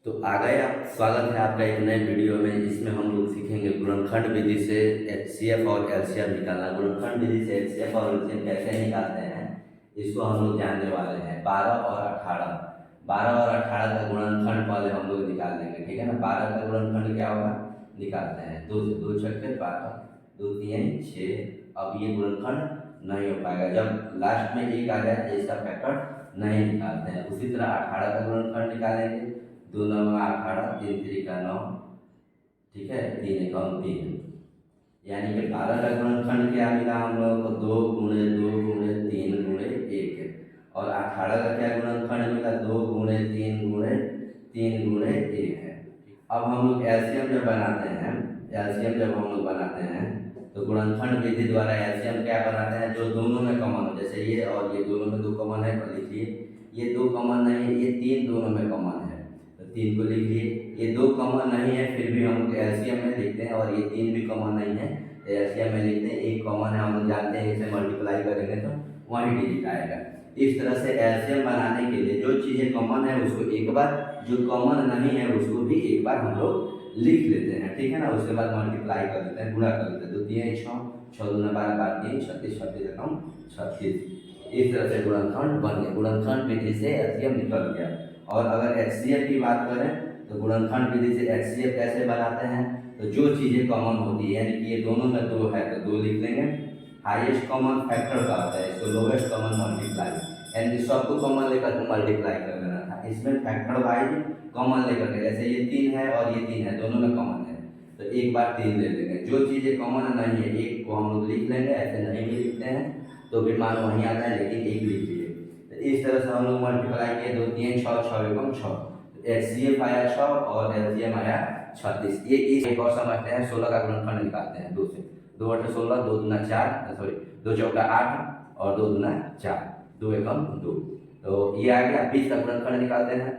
तो आ गए आप। स्वागत है आपका एक नए वीडियो में। इसमें हम लोग सीखेंगे गुणनखंड विधि से एचसीएफ और एलसीएम निकालना। गुणनखंड विधि से एचसीएफ और एलसीएम कैसे निकालते हैं इसको हम लोग जानने वाले हैं। 12 और 18, 12 और 18 का गुणनखंड पहले हम लोग निकाल देंगे, ठीक है ना। 12 का गुणनखंड क्या होगा निकालते हैं। 2 से 2 छक्के 12, 2 3 6। अब ये गुणनखंड नहीं हो पाएगा, जब लास्ट में एक आ गया तो इसका फैक्टर नहीं निकालते हैं। उसी तरह 18 का गुणनखंड निकालेंगे। 2 9 18, 3 3 का 9, ठीक है, 3 1 3, यानी कि 12 का गुणनखंड क्या मिला हम लोगों को 2 गुणे 2 गुणे 3 गुणे 1। और 18 का क्या गुणनखंड मिला 2 गुणे 3 गुणे 3 गुणे 1 है। अब हम लोग एलसीएम जब बनाते हैं, एलसीएम जब हम लोग बनाते हैं तो गुणनखंड विधि द्वारा एलसीएम क्या बनाते हैं, जो दोनों में कॉमन हो। जैसे ये और ये दोनों में 2 कॉमन है तो लिखिए, ये 2 कॉमन नहीं है, ये 3 दोनों में कॉमन है तो 3 को लिख लिए। ये 2 कॉमन नहीं है फिर भी हम लोग एलसीएम में लिखते हैं, और ये 3 भी कॉमन नहीं है तो एलसीएम में लिखते हैं। एक कॉमन है, हम लोग जानते हैं, इसे मल्टीप्लाई करेंगे तो वही डिजिट आएगा। इस तरह से एलसीएम बनाने के लिए जो चीज़ें कॉमन है उसको एक बार, जो कॉमन नहीं है उसको भी एक बार हम लोग लिख लेते हैं, ठीक है ना। उसके बाद मल्टीप्लाई कर देते हैं, गुणा कर देते हैं। 2 3 6, 6 2 12 12 3 36, 36 एकम 36। इस तरह से गुणनखंड बन गया। गुणनखंड विधि से एलसीएम निकल गया। और अगर एचसीएफ की बात करें तो गुणनखंड विधि से एचसीएफ कैसे बनाते हैं, तो जो चीज़ें कॉमन होती है, यानी कि ये दोनों में 2 है तो 2 लिख लेंगे। हाईएस्ट कॉमन फैक्टर का होता है, इसको लोवेस्ट कॉमन मल्टीप्लाई, यानी कि सबको कॉमन लेकर के मल्टीप्लाई कर देना था। इसमें फैक्टर वाइज कॉमन लेकर के, जैसे ये 3 है और ये 3 है, दोनों में कॉमन है तो एक बार 3 ले लेंगे। जो चीज़ें कॉमन नहीं है एक को हम लोग लिख लेंगे, ऐसे नहीं भी लिखते हैं तो भी मान वहीं आता है, लेकिन एक लिख लिए। तो इस तरह से हम लोग मल्टीप्लाई किए। 2 3 6 6 एकम 6, एचसीएफ आया 6 और एलसीएम आया 36। ये इस एक और समझते हैं। 16 का गुणनखंड निकालते हैं। 2 से 2 8 16, 2 दूना 4, सॉरी 2 चौका 8 और 2 दूना 4, 2 एकम 2। तो ये आ गया। 20 का गुणनखंड निकालते हैं।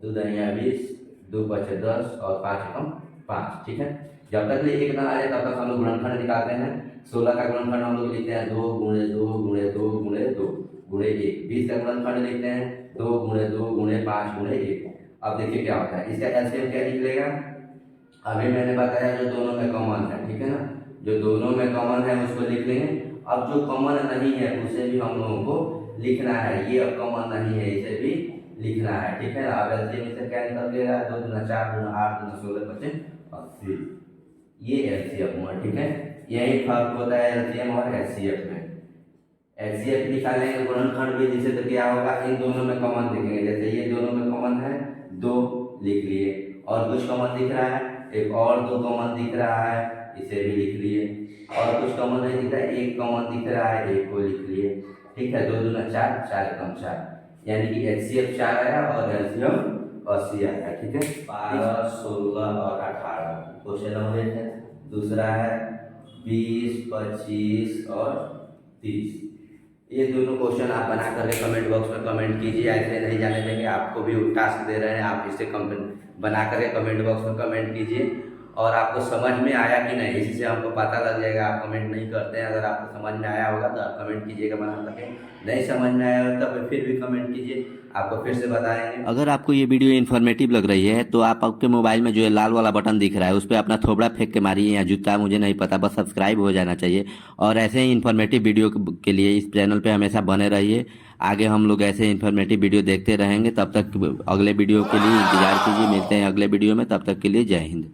2 दनिया 20, 2 5 10 और 5 एकम 5, ठीक है। जब तक ये एक ना आ जाए तब तक हम लोग गुणनखंड निकालते हैं। 16 का गुणनखंड हम लोग लिखते हैं 2 गुणे 2 गुणे 2 गुणे 2 गुणे 1। 20 का गुणनखंड लिखते हैं 2 गुणे 2 गुणे 5 गुणे 1। अब देखिए क्या होता है, इसका एलसीएम क्या निकलेगा। अभी मैंने बताया जो दोनों में कॉमन है, ठीक है ना, जो दोनों में कॉमन है उसको लिख लेंगे। अब जो कॉमन नहीं है उसे भी हम लोगों को लिखना है। ये अब कॉमन नहीं है, इसे भी लिखना है, ठीक है ना। अब एलसीएम इससे क्या निकल गया 2 दूना 4 दूना 8 दूना 16 25 80। ये एलसीएम हुआ, ठीक है। यही फर्क होता है एलसीएम और एचसीएफ में। एचसीएफ निकालेंगे गुणनखंड विधि से तो क्या होगा, इन दोनों में कॉमन लिखेंगे। जैसे ये दोनों में कॉमन है 2 लिख लिए, और कुछ कॉमन दिख रहा है, एक और 2 कॉमन दिख रहा है, इसे भी लिख लिए। और कुछ कॉमन नहीं दिख रहा है, एक कॉमन दिख रहा है, एक को लिख लिए, ठीक है। 2 दूना 4, 4 एकम 4, यानी कि एचसीएफ 4 आया और एलसीएम 80 आया, ठीक है। 12 16 और 18 क्वेश्चन नंबर 1 है। दूसरा है 20 25 और 30। ये दोनों क्वेश्चन आप बना करके कमेंट बॉक्स में कमेंट कीजिए। ऐसे नहीं जाने देंगे, आपको भी टास्क दे रहे हैं, आप इसे बना करके कमेंट बॉक्स में कमेंट कीजिए। और आपको समझ में आया कि नहीं इससे हमको पता लग जाएगा। आप कमेंट नहीं करते हैं, अगर आपको समझ में आया होगा तो आप कमेंट कीजिएगा बना करके, नहीं समझ में आया होगा तब फिर भी कमेंट कीजिए, आपको फिर से बताएंगे। अगर आपको ये वीडियो इन्फॉर्मेटिव लग रही है तो आप आपके मोबाइल में जो है लाल वाला बटन दिख रहा है उस पर अपना थोबड़ा फेंक के मारिए या जूता, मुझे नहीं पता, बस सब्सक्राइब हो जाना चाहिए। और ऐसे ही इन्फॉर्मेटिव वीडियो के लिए इस चैनल पे हमेशा बने रहिए। आगे हम लोग ऐसे इन्फॉर्मेटिव वीडियो देखते रहेंगे। तब तक अगले वीडियो के लिए इंतजार कीजिए। मिलते हैं अगले वीडियो में, तब तक के लिए जय हिंद।